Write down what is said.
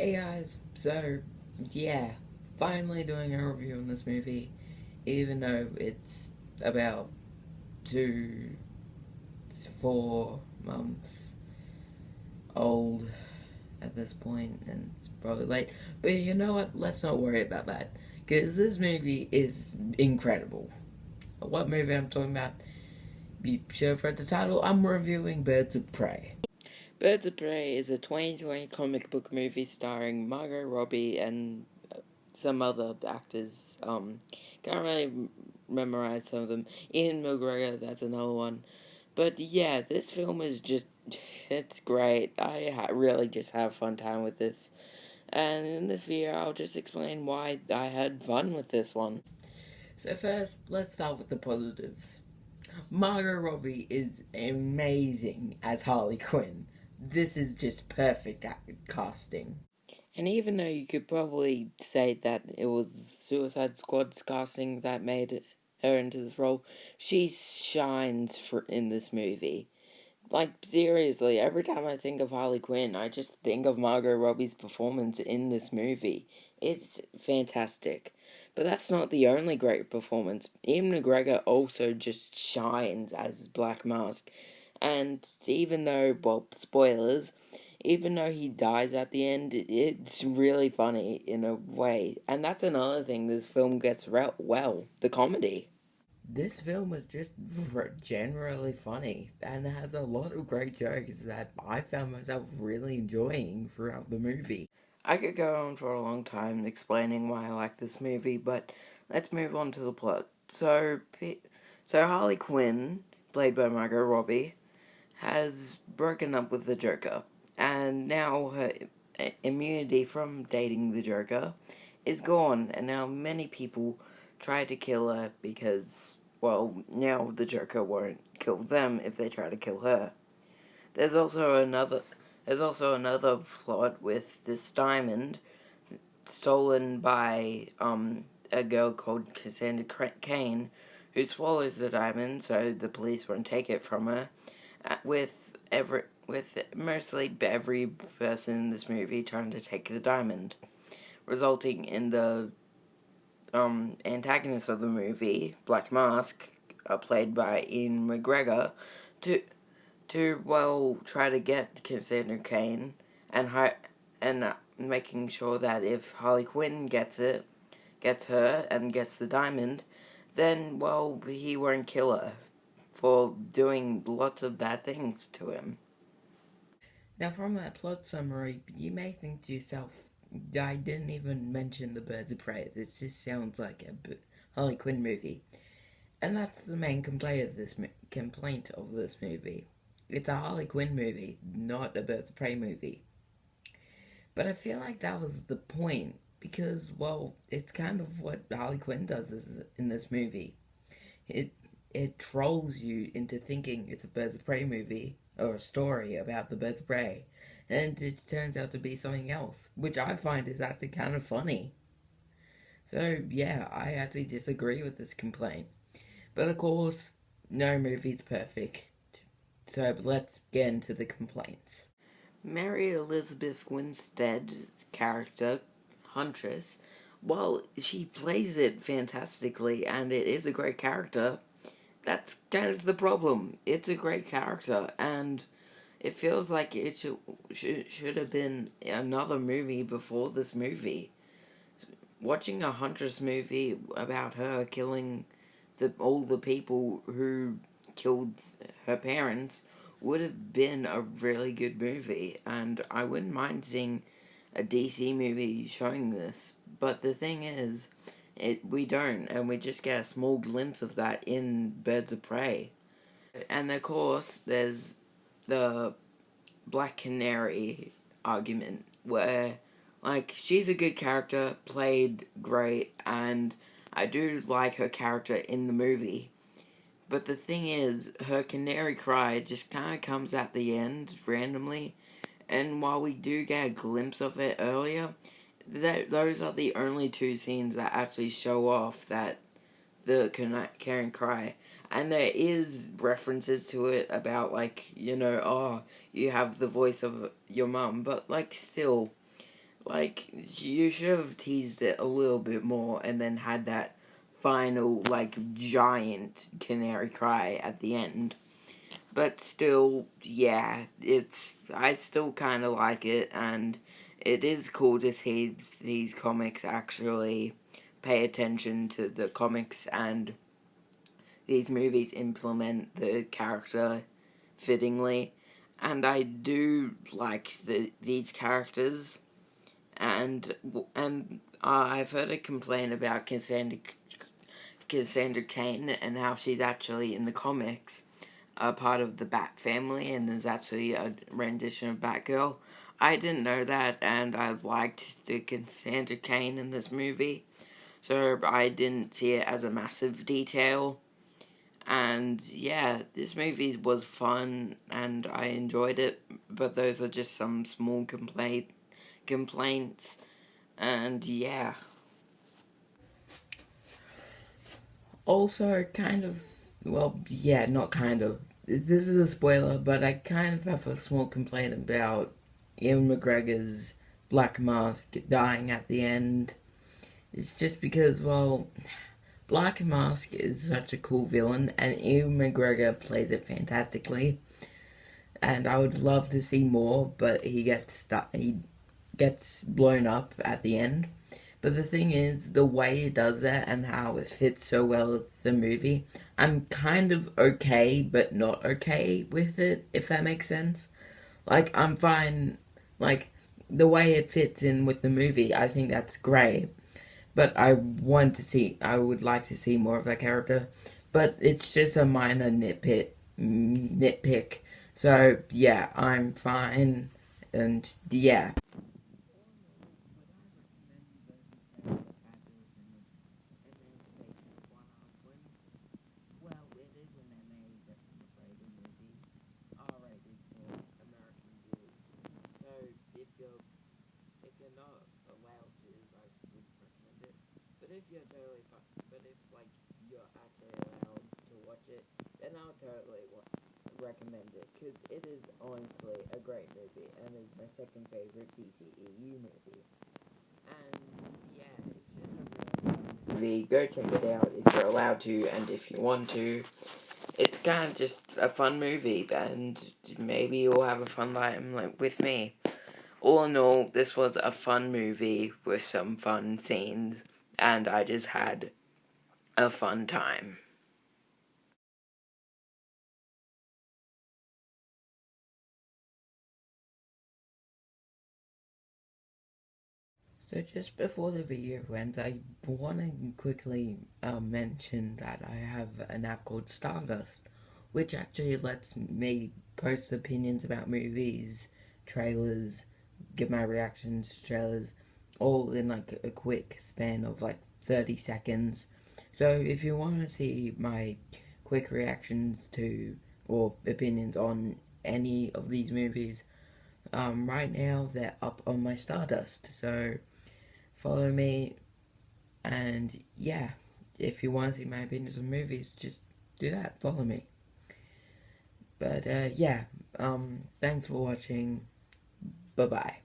Hey guys, so yeah, finally doing a review on this movie, even though it's about 4 months old at this point, and it's probably late. But you know what? Let's not worry about that, because this movie is incredible. What movie I'm talking about? You should have read the title. I'm reviewing Birds of Prey. Birds of Prey is a 2020 comic book movie starring Margot Robbie and some other actors. Can't really memorize some of them. Ian McGregor, that's another one. But yeah, this film is just, it's great. I really just have fun time with this. And in this video, I'll just explain why I had fun with this one. So first, let's start with the positives. Margot Robbie is amazing as Harley Quinn. This is just perfect casting. And even though you could probably say that it was Suicide Squad's casting that made her into this role, she shines in this movie. Like, seriously, every time I think of Harley Quinn, I just think of Margot Robbie's performance in this movie. It's fantastic. But that's not the only great performance. Ian McGregor also just shines as Black Mask. And even though, well, spoilers, even though he dies at the end, it's really funny in a way. And that's another thing this film gets well, the comedy. This film is just generally funny and has a lot of great jokes that I found myself really enjoying throughout the movie. I could go on for a long time explaining why I like this movie, but let's move on to the plot. So Harley Quinn, played by Margot Robbie, has broken up with the Joker, and now her immunity from dating the Joker is gone, and now many people try to kill her because, well, now the Joker won't kill them if they try to kill her. There's also another plot with this diamond stolen by a girl called Cassandra Cain, who swallows the diamond so the police won't take it from her. With mostly every person in this movie trying to take the diamond, resulting in the antagonist of the movie, Black Mask, played by Ian McGregor, to try to get Cassandra Cain and making sure that if Harley Quinn gets her and gets the diamond, then he won't kill her for doing lots of bad things to him. Now, from that plot summary, you may think to yourself, I didn't even mention the Birds of Prey. This just sounds like a Harley Quinn movie. And that's the main complaint of this movie. It's a Harley Quinn movie, not a Birds of Prey movie. But I feel like that was the point, because, it's kind of what Harley Quinn does in this movie. It trolls you into thinking it's a Birds of Prey movie, or a story about the Birds of Prey, and it turns out to be something else, which I find is actually kind of funny. So, yeah, I actually disagree with this complaint. But of course, no movie's perfect. So let's get into the complaints. Mary Elizabeth Winstead's character, Huntress, while she plays it fantastically and it is a great character, that's kind of the problem. It's a great character, and it feels like it should have been another movie before this movie. Watching a Huntress movie about her killing all the people who killed her parents would have been a really good movie, and I wouldn't mind seeing a DC movie showing this. But the thing is, we don't, and we just get a small glimpse of that in Birds of Prey. And of course, there's the Black Canary argument, where, she's a good character, played great, and I do like her character in the movie. But the thing is, her canary cry just kind of comes at the end, randomly, and while we do get a glimpse of it earlier, those are the only two scenes that actually show off that the Karen cry. And there is references to it about, you have the voice of your mum, but, still, Like, you should have teased it a little bit more and then had that final, like, giant Canary cry at the end. But still, yeah, I still kind of like it, and it is cool to see these comics actually pay attention to the comics, and these movies implement the character fittingly. And I do like these characters, and I've heard a complaint about Cassandra Cain and how she's actually in the comics a part of the Bat family and is actually a rendition of Batgirl. I didn't know that, and I liked the Cassandra Cain in this movie, so I didn't see it as a massive detail. And yeah, this movie was fun, and I enjoyed it, but those are just some small complaints. And yeah, also kind of, well, yeah, not kind of. This is a spoiler, but I kind of have a small complaint about Ewan McGregor's Black Mask dying at the end. It's just because, well, Black Mask is such a cool villain, and Ewan McGregor plays it fantastically. And I would love to see more, but he gets blown up at the end. But the thing is, the way it does that and how it fits so well with the movie, I'm kind of okay, but not okay with it, if that makes sense. Like, I'm fine, like, the way it fits in with the movie, I think that's great. But I would like to see more of that character. But it's just a minor nitpick. So, yeah, I'm fine. And, yeah. Well, it is an MA-rated movie, R-rated for American viewers. So if you're not allowed to, I wouldn't recommend it. But if you're but if like you're actually allowed to watch it, then I'll totally recommend it because it is honestly a great movie and is my second favorite DCEU movie. And yeah, it's just a really fun movie. Go check it out if you're allowed to and if you want to. It's kind of just a fun movie, and maybe you'll have a fun time like with me. All in all, this was a fun movie with some fun scenes, and I just had a fun time. So just before the video ends, I want to quickly mention that I have an app called Stardust, which actually lets me post opinions about movies, trailers, give my reactions to trailers, all in like a quick span of like 30 seconds. So if you want to see my quick reactions to or opinions on any of these movies, right now they're up on my Stardust. So follow me, and yeah, if you want to see my opinions on movies, just do that. Follow me. But yeah, thanks for watching. Bye bye.